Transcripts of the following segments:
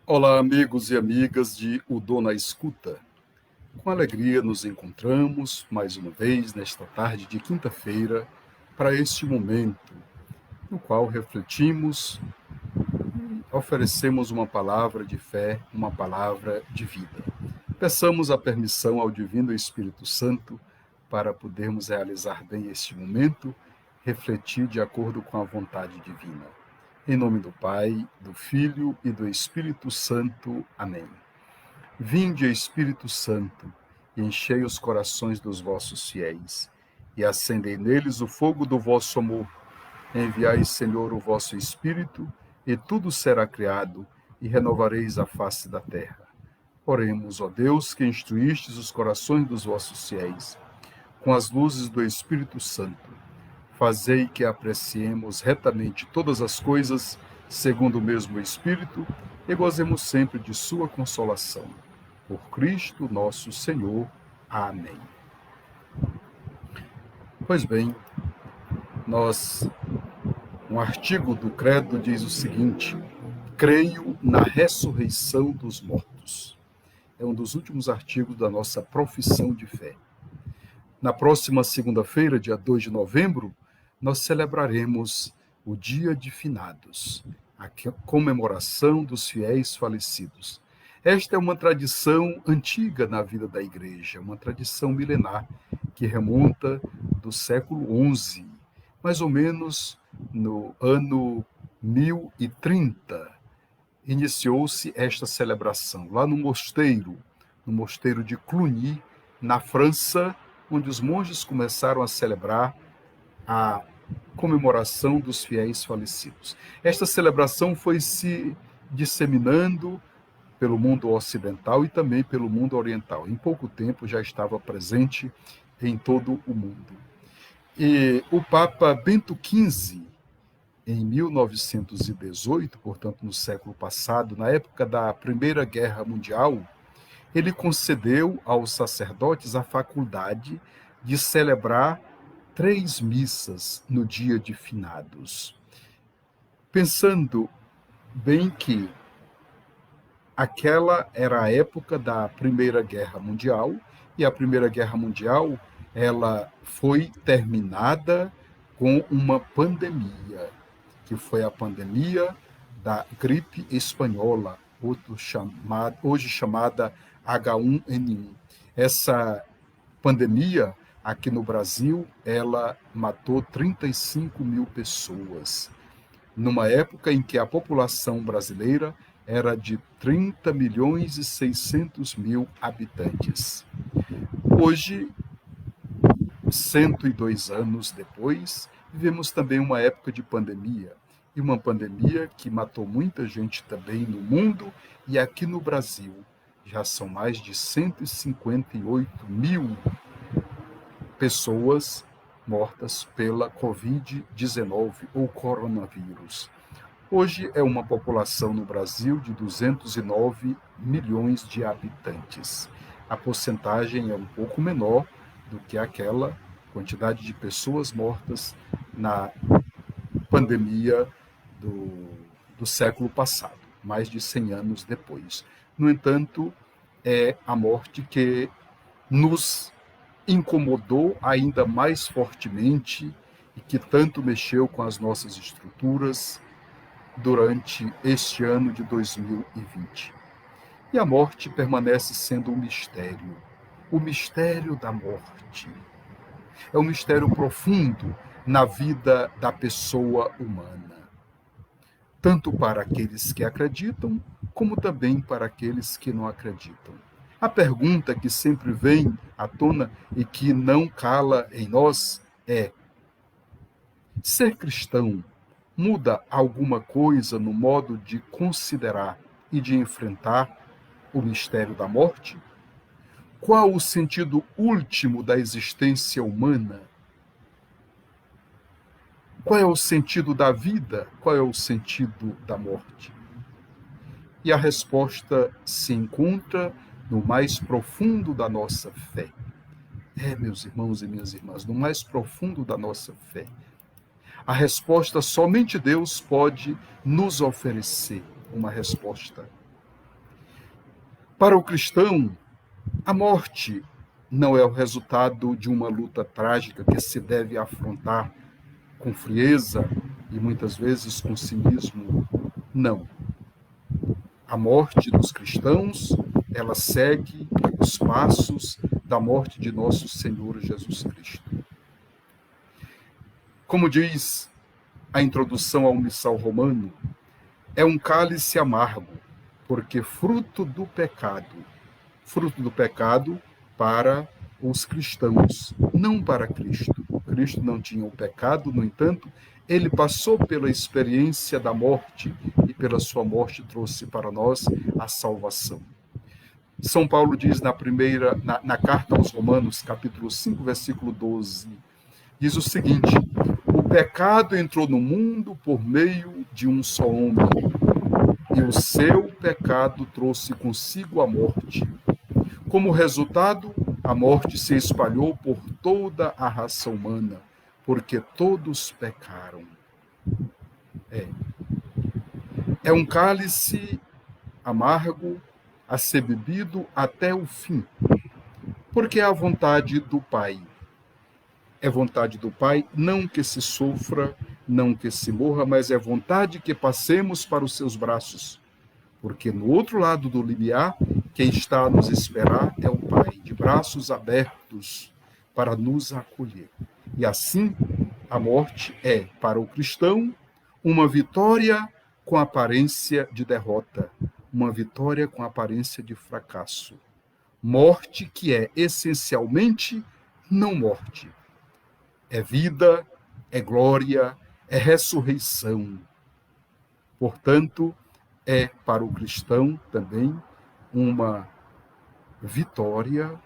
Olá, amigos e amigas de O Dom na Escuta. Com alegria nos encontramos mais uma vez nesta tarde de quinta-feira para este momento no qual refletimos e oferecemos uma palavra de fé, uma palavra de vida. Peçamos a permissão ao Divino Espírito Santo para podermos realizar bem este momento, refletir de acordo com a vontade divina. Em nome do Pai, do Filho e do Espírito Santo. Amém. Vinde, Espírito Santo, e enchei os corações dos vossos fiéis, e acendei neles o fogo do vosso amor. Enviai, Senhor, o vosso Espírito, e tudo será criado, e renovareis a face da terra. Oremos, ó Deus, que instruístes os corações dos vossos fiéis, com as luzes do Espírito Santo. Fazei que apreciemos retamente todas as coisas, segundo o mesmo Espírito, e gozemos sempre de sua consolação. Por Cristo nosso Senhor. Amém. Pois bem, um artigo do Credo diz o seguinte: creio na ressurreição dos mortos. É um dos últimos artigos da nossa profissão de fé. Na próxima segunda-feira, dia 2 de novembro, nós celebraremos o Dia de Finados, a comemoração dos fiéis falecidos. Esta é uma tradição antiga na vida da Igreja, uma tradição milenar que remonta do século XI, mais ou menos no ano 1030. Iniciou-se esta celebração lá no mosteiro de Cluny, na França, onde os monges começaram a celebrar a comemoração dos fiéis falecidos. Esta celebração foi se disseminando pelo mundo ocidental e também pelo mundo oriental. Em pouco tempo já estava presente em todo o mundo. E o Papa Bento XV, em 1918, portanto no século passado, na época da Primeira Guerra Mundial, ele concedeu aos sacerdotes a faculdade de celebrar 3 missas no dia de finados. Pensando bem que aquela era a época da Primeira Guerra Mundial, e a Primeira Guerra Mundial ela foi terminada com uma pandemia, que foi a pandemia da gripe espanhola, hoje chamada H1N1. Essa pandemia, aqui no Brasil, ela matou 35 mil pessoas, numa época em que a população brasileira era de 30 milhões e 600 mil habitantes. Hoje, 102 anos depois, vivemos também uma época de pandemia, e uma pandemia que matou muita gente também no mundo e aqui no Brasil. Já são mais de 158 mil pessoas mortas pela Covid-19 ou coronavírus. Hoje é uma população no Brasil de 209 milhões de habitantes. A porcentagem é um pouco menor do que aquela quantidade de pessoas mortas na pandemia do século passado, mais de 100 anos depois. No entanto, é a morte que nos incomodou ainda mais fortemente e que tanto mexeu com as nossas estruturas durante este ano de 2020. E a morte permanece sendo um mistério. O mistério da morte é um mistério profundo na vida da pessoa humana, tanto para aqueles que acreditam, como também para aqueles que não acreditam. A pergunta que sempre vem à tona e que não cala em nós é: ser cristão muda alguma coisa no modo de considerar e de enfrentar o mistério da morte? Qual o sentido último da existência humana? Qual é o sentido da vida? Qual é o sentido da morte? E a resposta se encontra no mais profundo da nossa fé. Meus irmãos e minhas irmãs, no mais profundo da nossa fé. A resposta somente Deus pode nos oferecer, uma resposta Para o cristão, a morte não é o resultado de uma luta trágica que se deve afrontar com frieza e muitas vezes com cinismo. Não. A morte dos cristãos, ela segue os passos da morte de nosso Senhor Jesus Cristo. Como diz a introdução ao Missal Romano, é um cálice amargo, porque fruto do pecado para os cristãos, não para Cristo. Cristo não tinha o pecado, no entanto, ele passou pela experiência da morte e pela sua morte trouxe para nós a salvação. São Paulo diz na carta aos Romanos, capítulo 5, versículo 12, diz o seguinte: o pecado entrou no mundo por meio de um só homem, e o seu pecado trouxe consigo a morte. Como resultado, a morte se espalhou por toda a raça humana, porque todos pecaram. É um cálice amargo a ser bebido até o fim, porque é a vontade do Pai. É vontade do Pai não que se sofra, não que se morra, mas é vontade que passemos para os seus braços, porque no outro lado do limiar, quem está a nos esperar é o Pai, de braços abertos para nos acolher. E assim, a morte é, para o cristão, uma vitória com aparência de derrota, uma vitória com aparência de fracasso. Morte que é essencialmente não morte. É vida, é glória, é ressurreição. Portanto, é para o cristão também uma vitória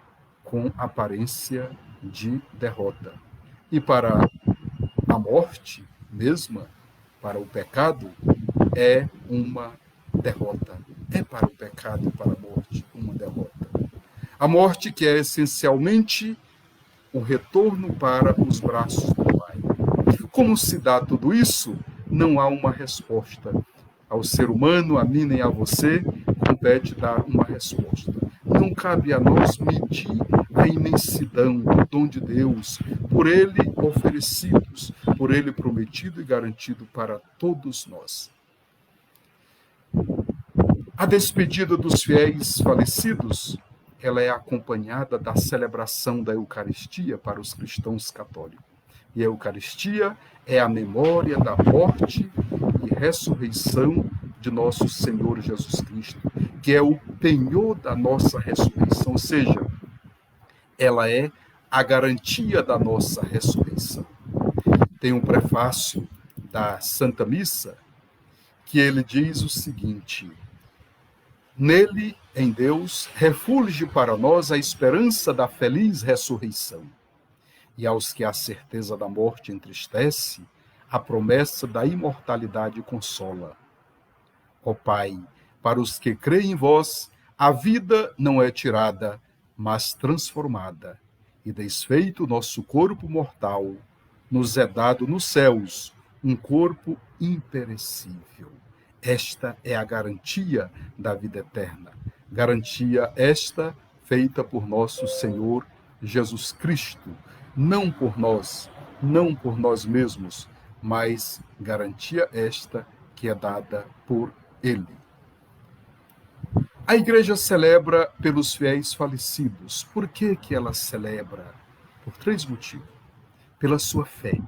com aparência de derrota. E para a morte mesma, para o pecado, é uma derrota. É para o pecado e para a morte uma derrota. A morte que é essencialmente o retorno para os braços do Pai. Como se dá tudo isso? Não há uma resposta. Ao ser humano, a mim nem a você, compete dar uma resposta. Não cabe a nós medir a imensidão do dom de Deus, por Ele oferecidos, por Ele prometido e garantido para todos nós. A despedida dos fiéis falecidos, ela é acompanhada da celebração da Eucaristia para os cristãos católicos. E a Eucaristia é a memória da morte e ressurreição de nosso Senhor Jesus Cristo, que é o penhor da nossa ressurreição, ou seja, ela é a garantia da nossa ressurreição. Tem um prefácio da Santa Missa que ele diz o seguinte: nele, em Deus, refulge para nós a esperança da feliz ressurreição. E aos que a certeza da morte entristece, a promessa da imortalidade consola. Ó Pai, para os que creem em vós, a vida não é tirada, mas transformada, e desfeito o nosso corpo mortal, nos é dado nos céus um corpo imperecível. Esta é a garantia da vida eterna. Garantia esta feita por nosso Senhor Jesus Cristo, não por nós mesmos, mas garantia esta que é dada por Ele. A Igreja celebra pelos fiéis falecidos. Por que ela celebra? Por 3 motivos. Pela sua fé.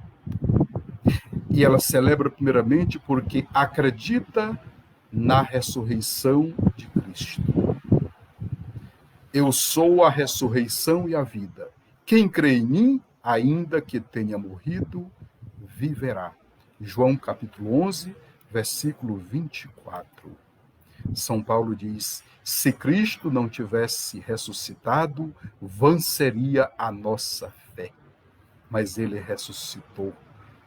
E ela celebra primeiramente porque acredita na ressurreição de Cristo. Eu sou a ressurreição e a vida. Quem crê em mim, ainda que tenha morrido, viverá. João capítulo 11, versículo 24. São Paulo diz: se Cristo não tivesse ressuscitado, vã seria a nossa fé. Mas ele ressuscitou.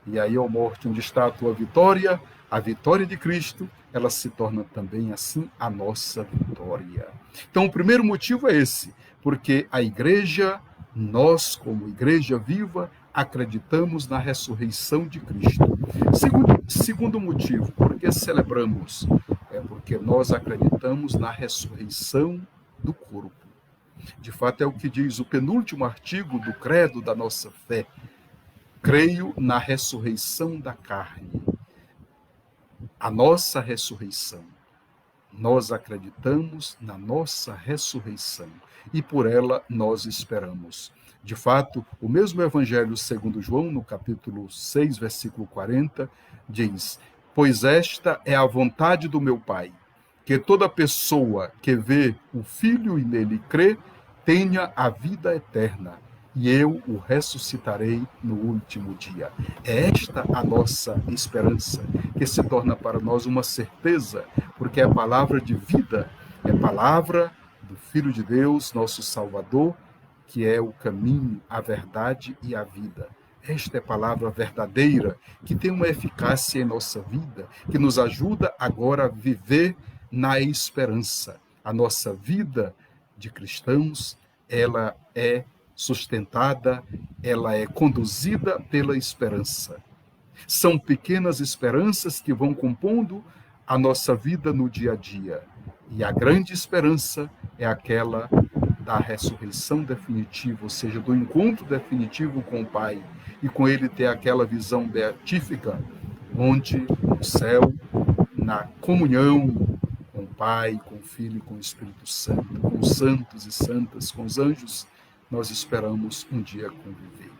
E aí, ó morte, onde está a tua vitória? A vitória de Cristo, ela se torna também assim a nossa vitória. Então, o primeiro motivo é esse, porque a igreja, nós como igreja viva, acreditamos na ressurreição de Cristo. Segundo motivo, porque celebramos? É porque nós acreditamos na ressurreição do corpo. De fato, é o que diz o penúltimo artigo do credo da nossa fé. Creio na ressurreição da carne. A nossa ressurreição. Nós acreditamos na nossa ressurreição e por ela nós esperamos. De fato, o mesmo Evangelho segundo João, no capítulo 6, versículo 40, diz: pois esta é a vontade do meu Pai, que toda pessoa que vê o Filho e nele crê, tenha a vida eterna, e eu o ressuscitarei no último dia. É esta a nossa esperança, que se torna para nós uma certeza, porque é a palavra de vida, é a palavra do Filho de Deus, nosso Salvador, que é o caminho, a verdade e a vida. Esta é a palavra verdadeira, que tem uma eficácia em nossa vida, que nos ajuda agora a viver na esperança. A nossa vida de cristãos, ela é sustentada, ela é conduzida pela esperança. São pequenas esperanças que vão compondo a nossa vida no dia a dia. E a grande esperança é aquela da ressurreição definitiva, ou seja, do encontro definitivo com o Pai, e com Ele ter aquela visão beatífica, onde no céu, na comunhão com o Pai, com o Filho e com o Espírito Santo, com os santos e santas, com os anjos, nós esperamos um dia conviver.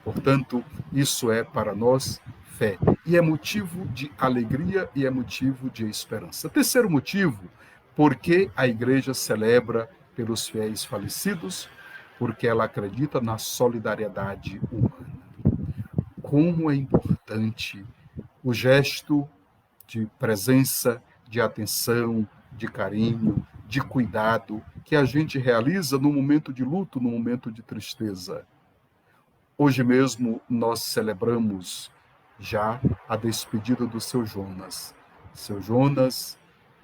Portanto, isso é para nós fé, e é motivo de alegria e é motivo de esperança. Terceiro motivo, porque a igreja celebra pelos fiéis falecidos, porque ela acredita na solidariedade humana. Como é importante o gesto de presença, de atenção, de carinho, de cuidado, que a gente realiza no momento de luto, no momento de tristeza. Hoje mesmo nós celebramos já a despedida do seu Jonas. Seu Jonas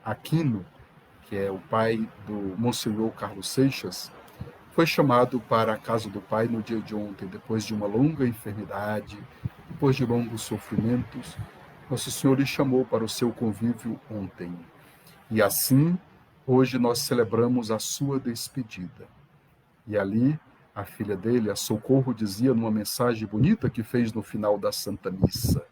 Aquino, que é o pai do Monsenhor Carlos Seixas, foi chamado para a casa do Pai no dia de ontem, depois de uma longa enfermidade, depois de longos sofrimentos. Nosso Senhor lhe chamou para o seu convívio ontem. E assim, hoje nós celebramos a sua despedida. E ali, a filha dele, a Socorro, dizia numa mensagem bonita que fez no final da Santa Missa,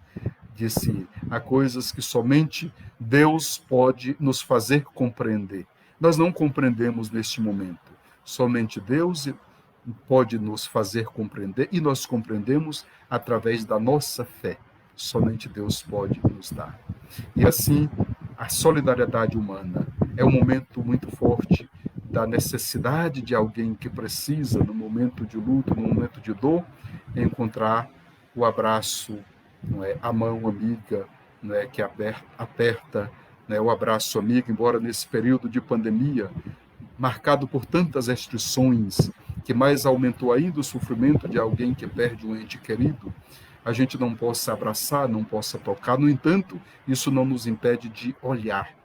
disse: há coisas que somente Deus pode nos fazer compreender. Nós não compreendemos neste momento. Somente Deus pode nos fazer compreender, e nós compreendemos através da nossa fé. Somente Deus pode nos dar. E assim, a solidariedade humana é um momento muito forte da necessidade de alguém que precisa, no momento de luto, no momento de dor, encontrar o abraço, não é, a mão amiga, não é, que aperta, não é, o abraço amigo, embora nesse período de pandemia, marcado por tantas restrições, que mais aumentou ainda o sofrimento de alguém que perde um ente querido, a gente não possa abraçar, não possa tocar. No entanto, isso não nos impede de olhar,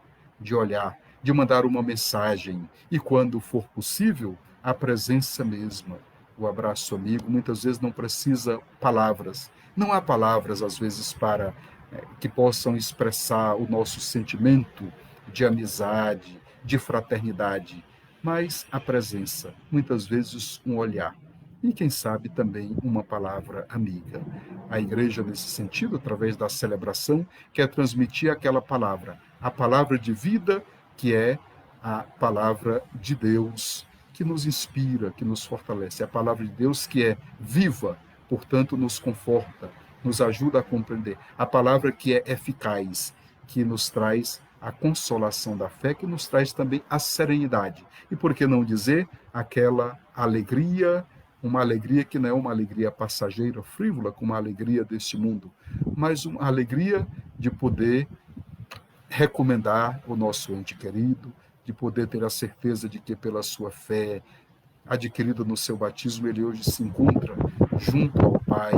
de mandar uma mensagem, e quando for possível, a presença mesma, o abraço amigo. Muitas vezes não precisa palavras, não há palavras às vezes para que possam expressar o nosso sentimento de amizade, de fraternidade, mas a presença, muitas vezes um olhar, e quem sabe também uma palavra amiga. A igreja, nesse sentido, através da celebração, quer transmitir aquela palavra, a palavra de vida, que é a palavra de Deus, que nos inspira, que nos fortalece. A palavra de Deus que é viva, portanto nos conforta, nos ajuda a compreender. A palavra que é eficaz, que nos traz a consolação da fé, que nos traz também a serenidade. E por que não dizer aquela alegria, uma alegria que não é uma alegria passageira, frívola, como a alegria deste mundo, mas uma alegria de poder recomendar o nosso ente querido, de poder ter a certeza de que pela sua fé adquirida no seu batismo, ele hoje se encontra junto ao Pai,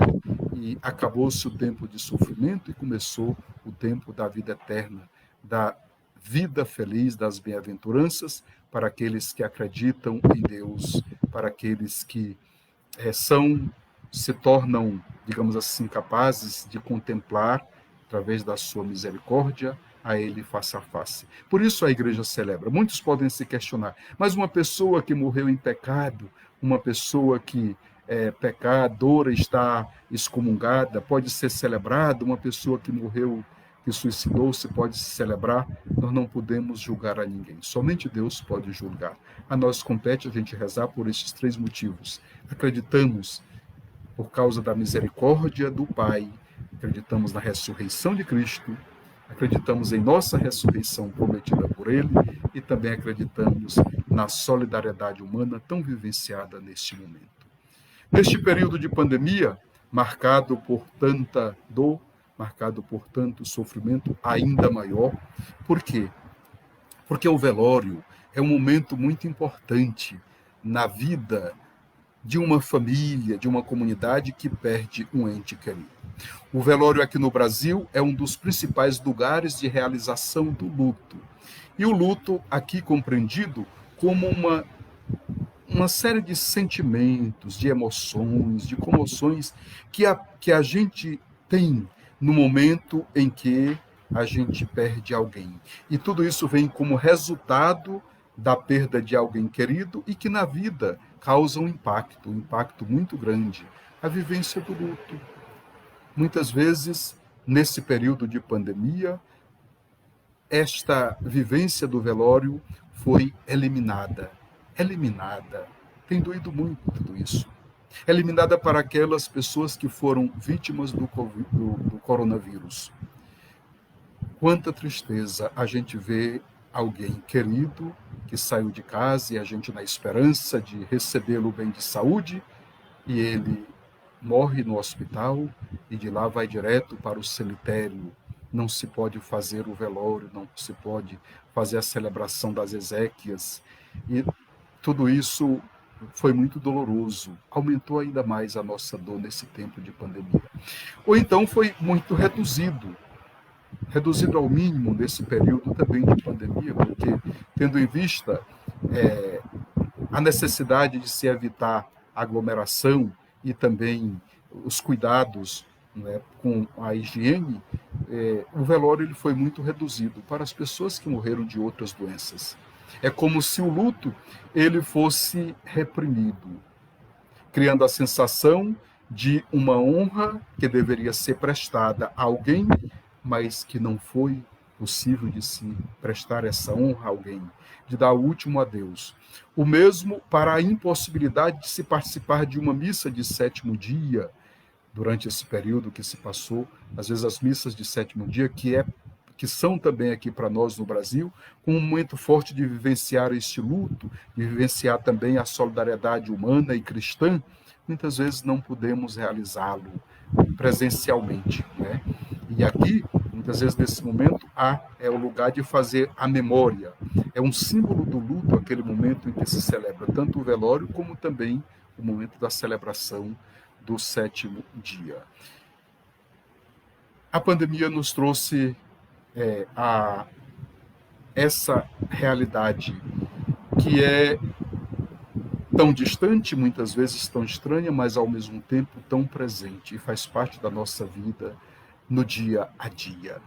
e acabou-se o tempo de sofrimento e começou o tempo da vida eterna, da vida feliz, das bem-aventuranças para aqueles que acreditam em Deus, para aqueles que se tornam, digamos assim, capazes de contemplar, através da sua misericórdia, a ele face a face. Por isso a igreja celebra. Muitos podem se questionar, mas uma pessoa que morreu em pecado, uma pessoa que é pecadora, está excomungada, pode ser celebrada, uma pessoa que morreu, que suicidou-se, pode se celebrar. Nós não podemos julgar a ninguém, somente Deus pode julgar. A nós compete a gente rezar por estes 3 motivos. Acreditamos por causa da misericórdia do Pai, acreditamos na ressurreição de Cristo, acreditamos em nossa ressurreição prometida por Ele e também acreditamos na solidariedade humana tão vivenciada neste momento. Neste período de pandemia, marcado por tanta dor, marcado por tanto sofrimento ainda maior, por quê? Porque o velório é um momento muito importante na vida de uma família, de uma comunidade que perde um ente querido. O velório aqui no Brasil é um dos principais lugares de realização do luto. E o luto aqui compreendido como uma série de sentimentos, de emoções, de comoções que a gente tem no momento em que a gente perde alguém. E tudo isso vem como resultado da perda de alguém querido e que na vida causa um impacto muito grande. A vivência do luto. Muitas vezes, nesse período de pandemia, esta vivência do velório foi eliminada. Tem doído muito tudo isso. Eliminada para aquelas pessoas que foram vítimas do coronavírus. Quanta tristeza a gente vê alguém querido que saiu de casa e a gente na esperança de recebê-lo bem de saúde e ele morre no hospital e de lá vai direto para o cemitério. Não se pode fazer o velório, não se pode fazer a celebração das exéquias. E tudo isso foi muito doloroso, aumentou ainda mais a nossa dor nesse tempo de pandemia. Ou então foi muito reduzido ao mínimo nesse período também de pandemia, porque tendo em vista a necessidade de se evitar aglomeração e também os cuidados, né, com a higiene, o velório ele foi muito reduzido para as pessoas que morreram de outras doenças. É como se o luto ele fosse reprimido, criando a sensação de uma honra que deveria ser prestada a alguém, mas que não foi possível de se prestar essa honra a alguém, de dar o último adeus. O mesmo para a impossibilidade de se participar de uma missa de 7º dia, durante esse período que se passou, às vezes as missas de 7º dia, que são também aqui para nós no Brasil, com um momento forte de vivenciar este luto, de vivenciar também a solidariedade humana e cristã, muitas vezes não podemos realizá-lo presencialmente, né? E aqui, muitas vezes nesse momento, é o lugar de fazer a memória. É um símbolo do luto, aquele momento em que se celebra tanto o velório como também o momento da celebração do 7º dia. A pandemia nos trouxe essa realidade que é tão distante, muitas vezes tão estranha, mas ao mesmo tempo tão presente e faz parte da nossa vida no dia a dia.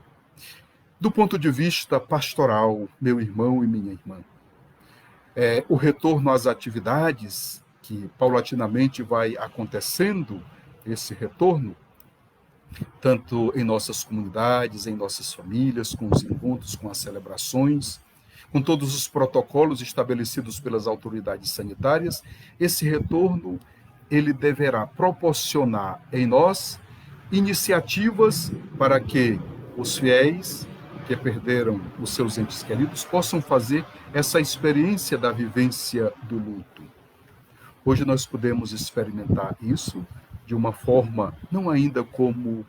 Do ponto de vista pastoral, meu irmão e minha irmã, o retorno às atividades, que paulatinamente vai acontecendo, esse retorno, tanto em nossas comunidades, em nossas famílias, com os encontros, com as celebrações, com todos os protocolos estabelecidos pelas autoridades sanitárias, esse retorno ele deverá proporcionar em nós iniciativas para que os fiéis que perderam os seus entes queridos possam fazer essa experiência da vivência do luto. Hoje nós podemos experimentar isso de uma forma não ainda como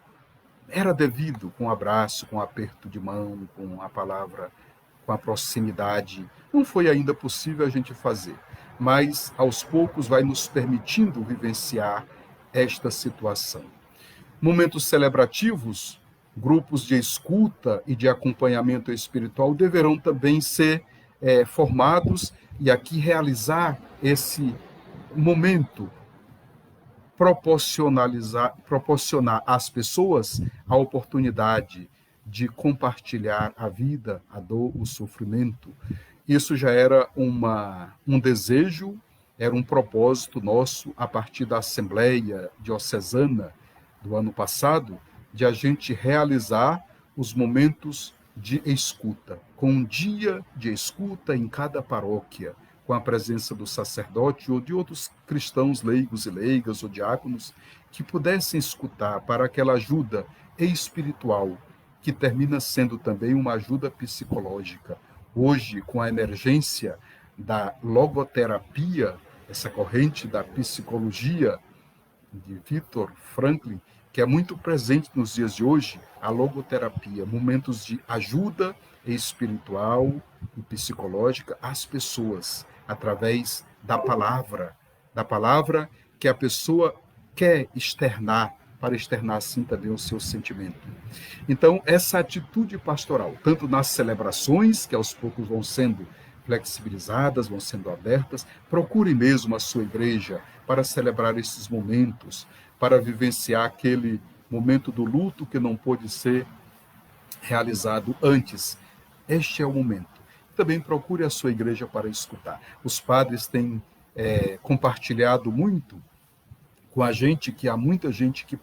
era devido, com abraço, com aperto de mão, com a palavra, com a proximidade. Não foi ainda possível a gente fazer, mas aos poucos vai nos permitindo vivenciar esta situação. Momentos celebrativos, grupos de escuta e de acompanhamento espiritual deverão também ser formados e aqui realizar esse momento, proporcionar às pessoas a oportunidade de compartilhar a vida, a dor, o sofrimento. Isso já era um desejo, era um propósito nosso a partir da Assembleia Diocesana do ano passado, de a gente realizar os momentos de escuta, com um dia de escuta em cada paróquia, com a presença do sacerdote ou de outros cristãos leigos e leigas ou diáconos que pudessem escutar para aquela ajuda espiritual, que termina sendo também uma ajuda psicológica. Hoje, com a emergência da logoterapia, essa corrente da psicologia de Viktor Frankl, que é muito presente nos dias de hoje, a logoterapia, momentos de ajuda espiritual e psicológica às pessoas, através da palavra que a pessoa quer externar, para externar assim também o seu sentimento. Então, essa atitude pastoral, tanto nas celebrações, que aos poucos vão sendo flexibilizadas, vão sendo abertas, procure mesmo a sua igreja para celebrar esses momentos, para vivenciar aquele momento do luto que não pôde ser realizado antes. Este é o momento. Também procure a sua igreja para escutar. Os padres têm compartilhado muito com a gente, que há muita gente que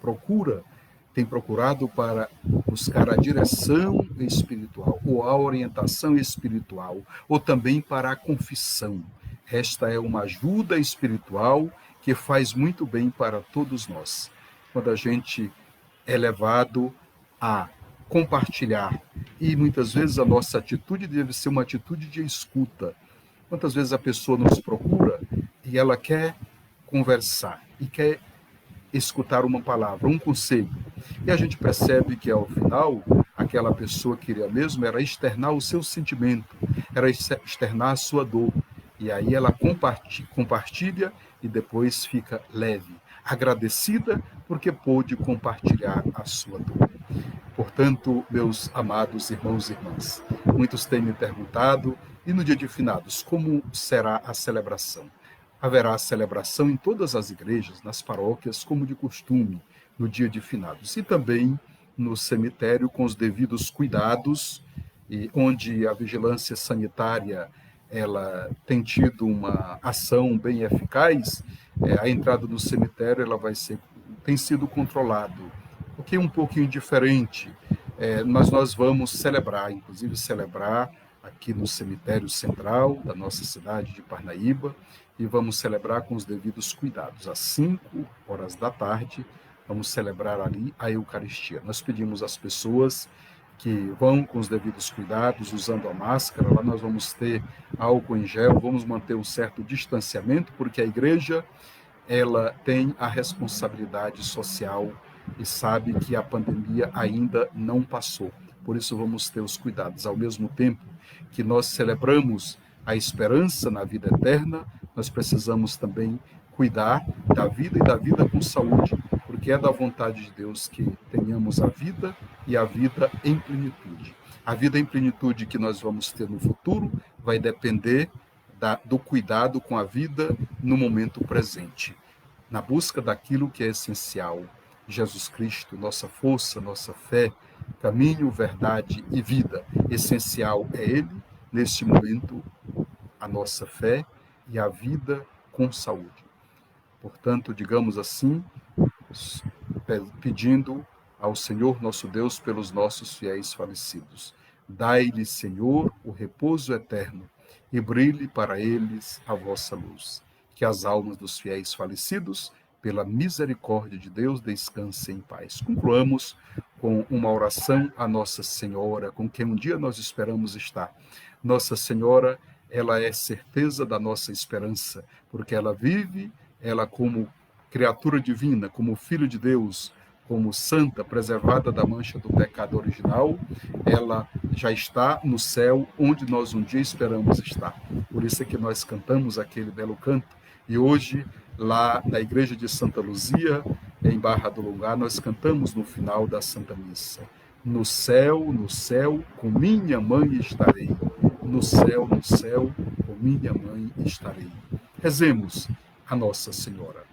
tem procurado para buscar a direção espiritual, ou a orientação espiritual, ou também para a confissão. Esta é uma ajuda espiritual que faz muito bem para todos nós. Quando a gente é levado a compartilhar, e muitas vezes a nossa atitude deve ser uma atitude de escuta. Quantas vezes a pessoa nos procura e ela quer conversar, e quer escutar uma palavra, um conselho. E a gente percebe que, ao final, aquela pessoa queria mesmo era externar o seu sentimento, era externar a sua dor. E aí ela compartilha e depois fica leve, agradecida porque pôde compartilhar a sua dor. Portanto, meus amados irmãos e irmãs, muitos têm me perguntado, e no dia de finados, como será a celebração? Haverá celebração em todas as igrejas, nas paróquias, como de costume, no dia de finados. E também no cemitério, com os devidos cuidados, e onde a vigilância sanitária ela tem tido uma ação bem eficaz, a entrada no cemitério tem sido controlado, o que é um pouquinho diferente, mas nós vamos celebrar, inclusive celebrar aqui no cemitério central da nossa cidade de Parnaíba, e vamos celebrar com os devidos cuidados. Às 5 horas da tarde, vamos celebrar ali a Eucaristia. Nós pedimos às pessoas que vão com os devidos cuidados, usando a máscara. Lá nós vamos ter álcool em gel, vamos manter um certo distanciamento, porque a igreja ela tem a responsabilidade social e sabe que a pandemia ainda não passou. Por isso vamos ter os cuidados. Ao mesmo tempo que nós celebramos a esperança na vida eterna, nós precisamos também cuidar da vida e da vida com saúde, porque é da vontade de Deus que tenhamos a vida e a vida em plenitude. A vida em plenitude que nós vamos ter no futuro vai depender do cuidado com a vida no momento presente, na busca daquilo que é essencial. Jesus Cristo, nossa força, nossa fé, caminho, verdade e vida. Essencial é Ele, neste momento, a nossa fé e a vida com saúde. Portanto, digamos assim, pedindo ao Senhor nosso Deus pelos nossos fiéis falecidos. Dai-lhe, Senhor, o repouso eterno e brilhe para eles a vossa luz. Que as almas dos fiéis falecidos, pela misericórdia de Deus, descansem em paz. Concluamos com uma oração à Nossa Senhora, com quem um dia nós esperamos estar. Nossa Senhora, ela é certeza da nossa esperança, porque ela vive, ela como criatura divina, como filho de Deus, como santa, preservada da mancha do pecado original, ela já está no céu, onde nós um dia esperamos estar. Por isso é que nós cantamos aquele belo canto. E hoje, lá na igreja de Santa Luzia, em Barra do Lugar, nós cantamos no final da Santa Missa: no céu, com minha mãe estarei. No céu, com minha mãe estarei. Rezemos a Nossa Senhora.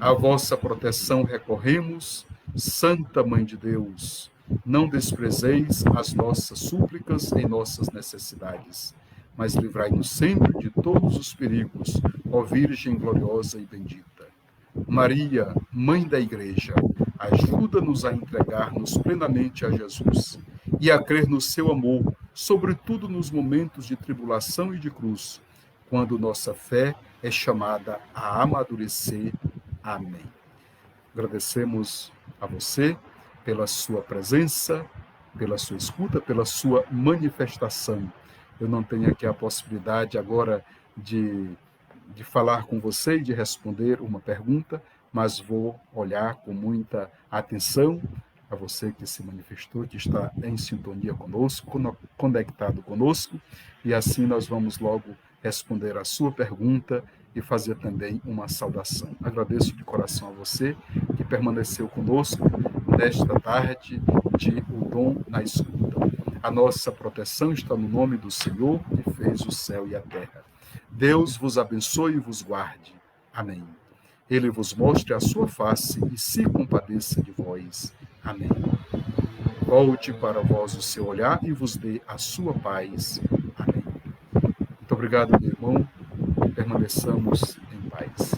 A vossa proteção recorremos, Santa Mãe de Deus. Não desprezeis as nossas súplicas em nossas necessidades, mas livrai-nos sempre de todos os perigos, ó Virgem gloriosa e bendita. Maria, Mãe da Igreja, ajuda-nos a entregar-nos plenamente a Jesus e a crer no seu amor, sobretudo nos momentos de tribulação e de cruz, quando nossa fé é chamada a amadurecer. Amém. Agradecemos a você pela sua presença, pela sua escuta, pela sua manifestação. Eu não tenho aqui a possibilidade agora de falar com você e de responder uma pergunta, mas vou olhar com muita atenção a você que se manifestou, que está em sintonia conosco, conectado conosco, e assim nós vamos logo responder a sua pergunta e fazer também uma saudação. Agradeço de coração a você que permaneceu conosco nesta tarde de O Dom na Escuta. A nossa proteção está no nome do Senhor, que fez o céu e a terra. Deus vos abençoe e vos guarde. Amém. Ele vos mostre a sua face e se compadeça de vós. Amém. Volte para vós o seu olhar e vos dê a sua paz. Amém. Muito obrigado, meu irmão. Permaneçamos em paz.